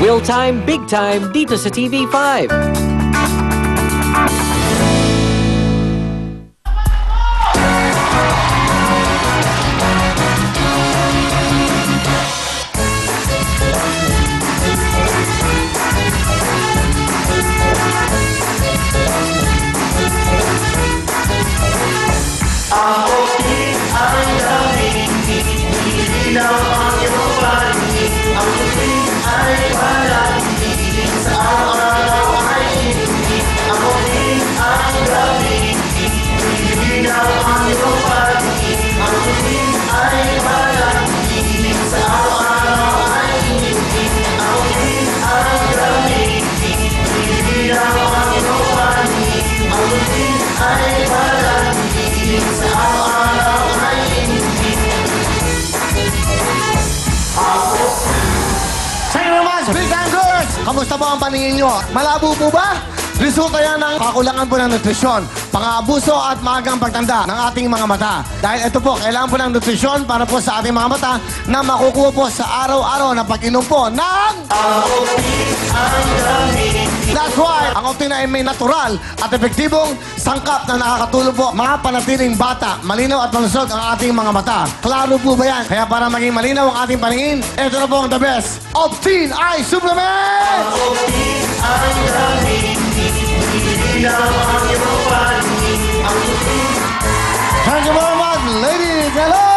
Will Time, Big Time dito sa TV5. Kamusta po ang paningin nyo? Malabo po ba? Resulta yan ng kakulangan po ng nutrisyon, pang-aabuso at maagang pagtanda ng ating mga mata. Dahil ito po, kailangan po ng nutrisyon para po sa ating mga mata na makukuha po sa araw-araw na pag-inom po ng... That's why, ang Optin ay may natural at epektibong sangkap na nakakatulong po mapanatiling bata, malinaw at malusog ang ating mga mata. Klaro po ba yan? Kaya para maging malinaw ang ating paningin, ito na po ang the best Optin Eye Supplement! Ang Optin ay gamit, ilaw ang iyong panig. Ang Optin. Thank you very much, ladies! Hello!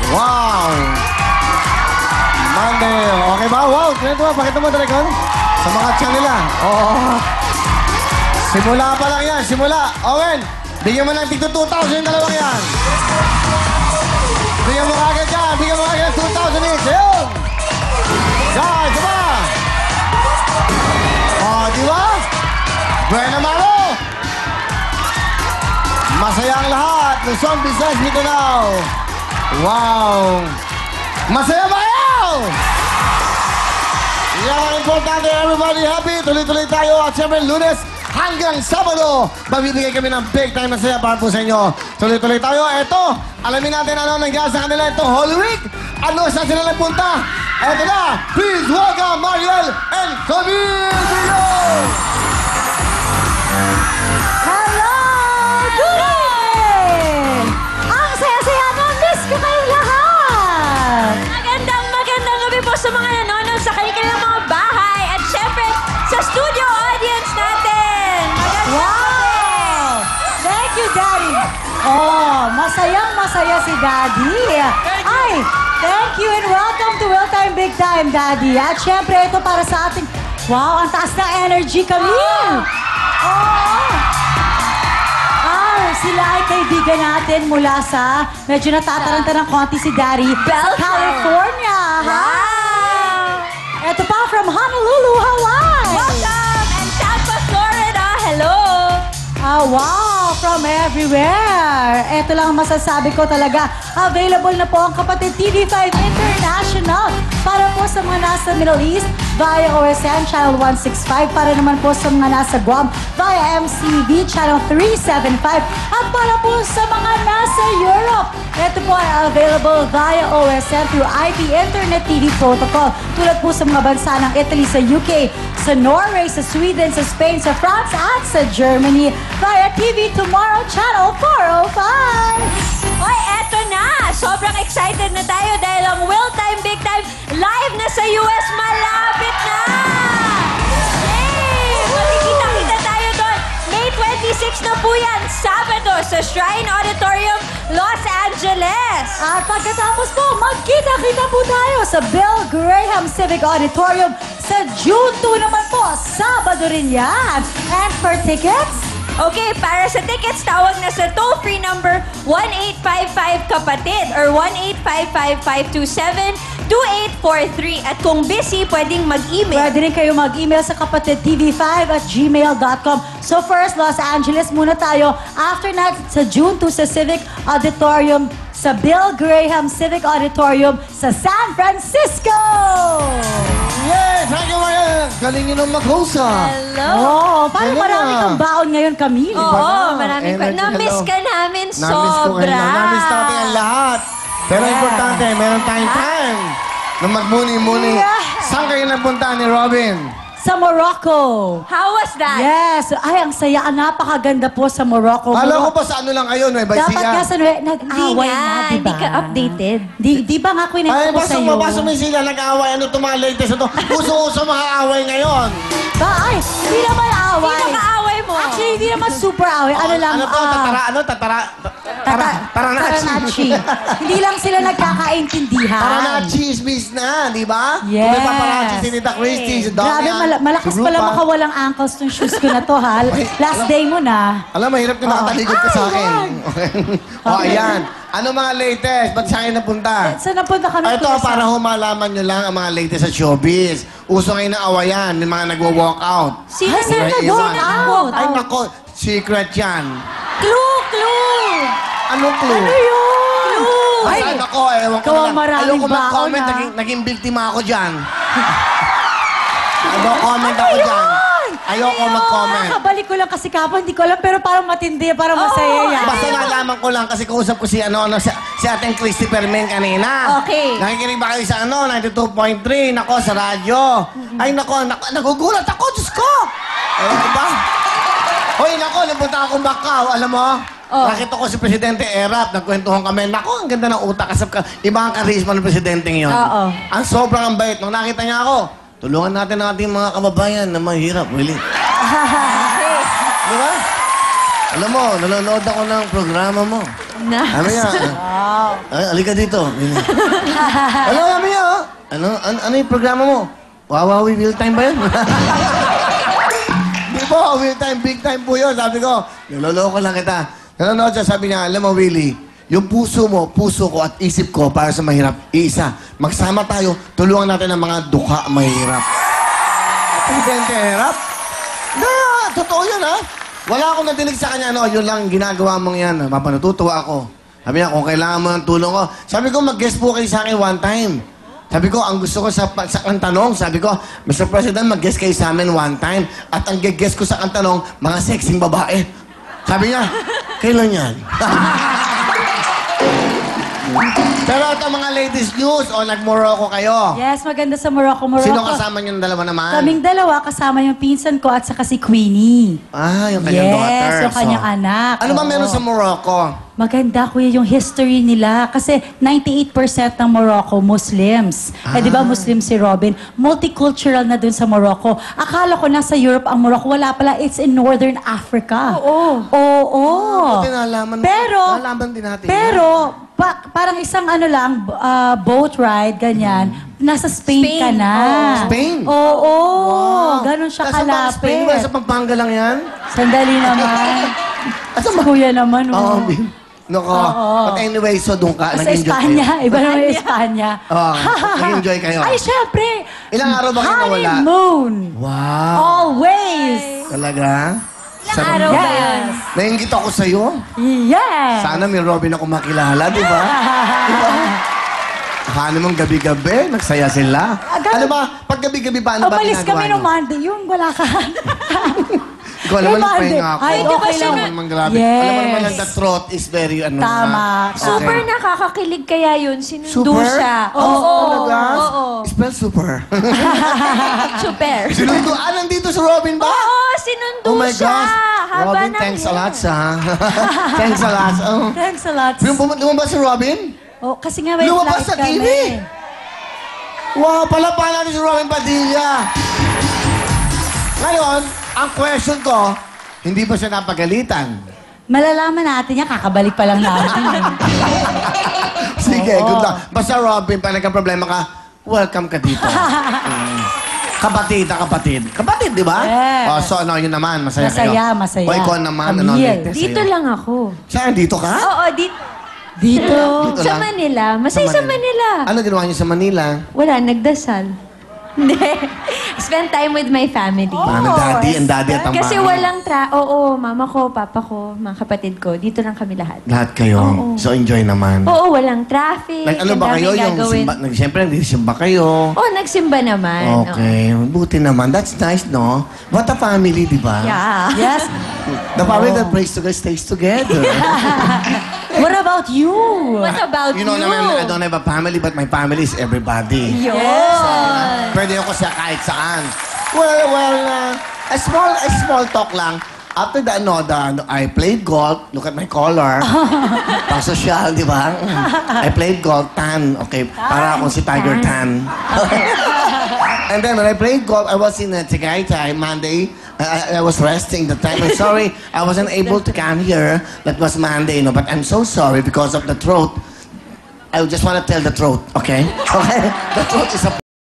Wow! Monday. Okay ba? Wow! Pakita mo talaga sa mga tiyan nila. Oo. Simula pa lang yan. Simula. Owen, bigyan mo ng tig 2,000 yung dalawang yan. Bigyan mo kagad yan. Bigyan mo kagad 2,000 each. Ayun. Yan. Diba? O, diba? Buena mano. Masaya ang lahat. Luzon, Visayas, Mindanao. Wow. Masaya ba kayo? Yan ang importante. Everybody happy. Tuloy-tuloy tayo. At siyempre, Lunes hanggang Sabado, mabibigay kami ng big time na saya para po sa inyo. Tuloy-tuloy tayo. Eto, alamin natin ano nangyari sa kanila itong Holy Week. Ano saan sila nagpunta? Eto na, please welcome Mariel and Camille Villar! Hello! Good evening! Ang saya-saya na miss ko kayong lahat! Magandang gabi po sa mga nanonood sa kanilang mga bahay at syempre sa studio audience natin. Magandang Wow! Thank you, Daddy! Oh, masayang-masaya si Daddy. Ay, thank you and welcome to Will Time, Big Time, Daddy. At syempre, ito para sa ating... Wow, ang taas na energy, Camille! Oh! Sila ay kaibigan natin mula sa... Medyo natataranta ng konti si Daddy. California! Wow! Ito pa from Honolulu, Hawaii! Welcome! And Tampa, Florida. Hello! Wow! From everywhere! Ito lang ang masasabi ko talaga. Available na po ang kapatid TV5 International para po sa mga nasa Middle East via OSN Channel 165, para naman po sa mga nasa Guam via MCV Channel 375, at para po sa mga nasa Europe. Ito po ay available via OSN through IP Internet TV Protocol, tulad po sa mga bansa ng Italy, sa UK, sa Norway, sa Sweden, sa Spain, sa France, at sa Germany via TV Tomorrow Channel 405. Hoy, eto na! Sobrang excited na tayo dahil ang Will Time, Big Time live na sa US, malapit na! Yay! Makikita-kita tayo doon. May 26 na po yan, Sabado, sa Shrine Auditorium, Los Angeles. At pagkatapos po, magkita-kita po tayo sa Bill Graham Civic Auditorium sa June 2 naman po. Sabado rin yan. And for tickets, Okay, para sa tickets, tawag na sa toll-free number 1855-KAPATID or 1-855-527-2843. At kung busy, pwedeng mag-email. pwede rin kayo mag-email sa kapatidtv5@gmail.com. So first, Los Angeles muna tayo. After that, sa June 2 sa Civic Auditorium, sa Bill Graham Civic Auditorium sa San Francisco! Yay! Thank you, Mariel! Galing nyo nang mag-host, ha? Hello! Oh, parang Galing marami ah. kang baon ngayon, Camille. Oo, na. maraming Energy, na-miss hello. ka namin Namiss ko kayo sobra. lang. Namiss natin ang lahat. Pero Yeah. importante, meron tayong time. na magmuni-muni. Yeah. Saan kayo nagpunta ni Robin? Sa Morocco. How was that? Yes. Ay, ang saya. Napakaganda po sa Morocco. Kala ko ba sa ano lang kayo, Nueva Dapat Ecija? nga sa nag-away na, di ba? Hindi ka updated. Di ba nga kwento Ay, ko sa'yo? pasok mo sila, nag-away. Ano itong mga latest ito? Uso-uso mga away ngayon. Ay, hindi naman away. Sino kaaway mo? Actually, hindi naman super away. Ano lang, Ano to? Taranachi. Taranachi. Hindi lang sila nagkakaintindihan. Taranachi is miss na, di ba? Yes. May paparazzi si Nita Christie, si Grabe, Damian, malakas si pala Rupa. makawalang ankles tong shoes ko na to, ha? Last day mo na. Alam, mahirap ka nakatalikod ka sa akin. O, ayan. Ano mga latest? Ba't sa akin napunta? Saan napunta kami? Ito, para humalaman nyo lang ang mga latest sa showbiz. Uso ngayon na awayan, may mga nagwo-walk out. Sino Ay, sino May nag-walk iwan. out? Ay, nako. Secret yan. Clue! Anong clue? Ano yun? Ay, nako, ewan ko Ikaw na ang lang. maraming Ayoko mag-comment, baon, ha? naging biktima ako dyan. Comment ako dyan. Ayoko mag-comment. Nakabalik ko lang kasi kapon, hindi ko alam, pero parang matindi, parang masaya yan. Basta nalaman ko lang kasi kausap ko si si Ating Christy Permen kanina. Okay. Nakikinig ba kayo sa 92.3? Nako, sa radyo. Ay, nako, nagugulat ako, Diyos ko! Ewan ko ba? Hoy, nako, napunta akong Macau, alam mo? Nakita ko si Presidente Erap, nagkwentuhan kami. Nako, ang ganda ng utak. Iba ang karisma ng Presidenteng yon. Oo. Ang sobrang ang bait. Nung nakita niya ako, tulungan natin ang ating mga kababayan na mahirap, Willie. Di ba? Alam mo, nanonood ako ng programa mo. Ano yan? Ay, alika dito. Ano, kami yan, oh? Ano yung programa mo? Wawawi Real Time ba yun? Di po, real time, big time po yun. Sabi ko, niloloko lang kita. Nanonood siya, sabi niya, alam mo, Willie, yung puso mo, puso ko at isip ko para sa mahirap, iisa. Magsama tayo, tulungan natin ang mga dukha mahirap. Presidente Herap? Na, totoo yun, ha? Wala akong nadinig sa kanya, no, yun lang ginagawa mong yan. Mapanatutuwa ako. Sabi niya, kung kailangan mo ng tulong ko. Sabi ko, mag-guest po kayo sa akin one time. Sabi ko, ang gusto ko ang tanong, sabi ko, Mr. President, mag-guest kayo sa amin one time. At ang guest ko sa ang tanong, mga sexing babae. Sabi niya, kailan yan? Pero ito mga latest news, o nag-Morocco kayo. Yes, maganda sa Morocco. Sino kasama niyo ng dalawa naman? Kaming dalawa, kasama yung pinsan ko at saka si Queenie. Ah, yung kanyang daughter. Yes, yung kanyang anak. Ano ba Oo. meron sa Morocco? Maganda, kuya, yung history nila. Kasi 98% ng Morocco, Muslims. Eh, di ba Muslim si Robin? Multicultural na dun sa Morocco. Akala ko nasa Europe ang Morocco. Wala pala, it's in Northern Africa. Oo. Oo. Buti nalaman mo. Pero, Nalaman din natin. pero, parang isang ano lang, boat ride, ganyan. Nasa Spain ka na. Spain? Oo. Ganun siya Nasa Spain kalapit. ba? Sa Pampanga lang yan? Sandali naman. Si kuya naman, Oo, oh. Nako. Oo. But anyway, so doon ka. Sa Nag-enjoy Espanya. kayo. Iba naman yung Espanya. Oo. Nag-enjoy kayo. Ay, syempre. Ilang araw ba kayo nawala? Honeymoon. Wow. Always. Talaga? Ilang araw ba yun? Nainggit ako sa'yo. Yeah. Sana may Robin ako makilala, di ba? Akala mong gabi-gabi, nagsaya sila. Ganun. Ano ba? Pag gabi-gabi ba, ano ba Umalis ginagawa kami niyo? nung Monday. Yung wala ka. Ikaw alam mo, Yung Monday. nagpahinga ako. Ay, Hindi okay siya lang. naman grabe. Yes. Alam mo naman lang, the throat is very, Tama. Super nakakakilig kaya yun. Sinundo Super? siya. Oo. Talaga? Oo. Spell super. Super. Sinundo, nandito si Robin ba? Oo, sinundo Oh my siya. gosh. Haba Robin, ng thanks a hair. lot, sa. Thanks a lot. Oh. Thanks a lot. Lumabas si Robin? Oh, kasi nga may Lumabas flight sa TV. Wow, palapahan natin si Robin Padilla. Ngayon, ang question ko, hindi ba siya napagalitan? Malalaman natin yan, kakabalik pa lang natin. Sige, Oo. good luck. Basta Robin, pag nagka-problema ka, welcome ka dito. Kapatid na kapatid. Kapatid, di ba? Yes. Oh, so ano, yun naman, masaya kayo. Masaya, masaya. O ikaw naman, ano, Camille. latest Dito sa'yo? lang ako. Saan, dito ka? Oo, dito. Dito. Dito Sa lang? Manila. Masaya sa Manila. Ano ginawa niyo sa Manila? Wala, nagdasal. Hindi. Spend time with my family. Mami, daddy, and daddy at ang Kasi mami. walang Oo, mama ko, papa ko, mga kapatid ko. Dito lang kami lahat. Lahat kayo. Oo. So, enjoy naman. Oo, walang traffic. Ano ang ba kayo? daming Yung gagawin. simba, siyempre, nagsisimba kayo. Oo, nagsimba naman. Okay. Buti naman. That's nice, no? What a family, di ba? Oo. Yeah. Yes. The family that prays together stays together. What about you? What about You know, naman, I don't have a family, but my family is everybody. Yun. Pwede ako sa kahit saan. Well, a small talk lang. After I played golf. Look at my collar. Pang social, di ba? I played golf, tan. Okay, para akong si Tiger Tan. And then when I played golf, I was in Tagaytay Monday. I was resting the time. I'm sorry, I wasn't able to come here. That was Monday, but I'm so sorry because of the throat. I just want to tell the truth, okay? Okay? The truth is a